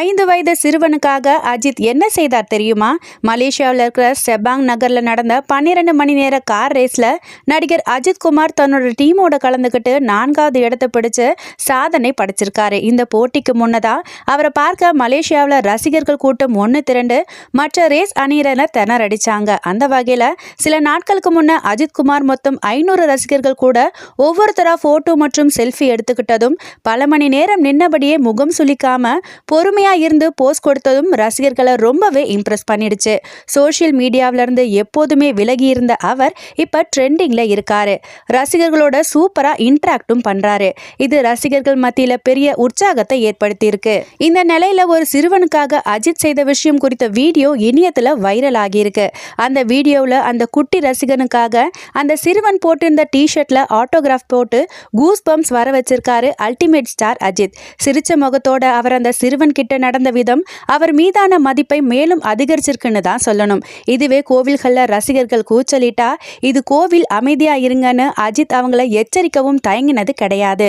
5 வயது சிறுவனுக்காக அஜித் என்ன செய்தார் தெரியுமா? மலேசியாவில் இருக்கிற செபாங் நகர்ல நடந்த 12 மணி நேர கார் ரேஸ்ல நடிகர் அஜித் குமார் தன்னோட டீமோட கலந்துக்கிட்டு 4வது இடத்தை பிடிச்சு சாதனை படைச்சிருக்காரு. இந்த போட்டிக்கு முன்னதா அவரை பார்க்க மலேசியாவில் ரசிகர்கள் கூட்டம் ஒன்று திரண்டு மற்ற ரேஸ் அணியினர் திணறடிச்சாங்க. அந்த வகையில சில நாட்களுக்கு முன்ன அஜித் குமார் மொத்தம் 500 ரசிகர்கள் கூட ஒவ்வொருத்தரா போட்டோ மற்றும் செல்ஃபி எடுத்துக்கிட்டதும் பல மணி நேரம் நின்னபடியே முகம் சுளிக்காம பொறுமையா இருந்து போஸ்ட் கொடுத்ததும் ரசிகர்களை ரொம்பவே இம்ப்ரெஸ் பண்ணிடுச்சு. சோஷியல் மீடியாவில இருந்து எப்போதுமே விலகி இருந்த அவர் இப்ப ட்ரெண்டிங்ல இருக்காரு. ரசிகர்களோட சூப்பரா இன்டராக்டும் பண்றாரு. இது ரசிகர்கள் மத்தியில பெரிய உற்சாகத்தை ஏற்படுத்தி இருக்கு. இந்த நிலையில ஒரு சிறுவனுக்காக அஜித் செய்த விஷயம் குறித்த வீடியோ இணையத்துல வைரல் ஆகியிருக்கு. அந்த வீடியோவில் அந்த குட்டி ரசிகனுக்காக அந்த சிறுவன் போட்டிருந்த டிஷர்ட்ல ஆட்டோகிராஃப் போட்டு கூஸ் பம்ப்ஸ் வர வச்சிருக்காரு அல்டிமேட் ஸ்டார் அஜித். சிரிச்ச முகத்தோட அவர் அந்த சிறுவன் கிட்ட நடந்த விதம் அவர் மீதான மதிப்பை மேலும் அதிகரிச்சிருக்குன்னு தான் சொல்லணும். இதுவே கோவில்கள்ல ரசிகர்கள் கூச்சலிட்டா இது கோவில் அமைதியா இருங்கன்னு அஜித் அவங்களை எச்சரிக்கவும் தயங்கினது கிடையாது.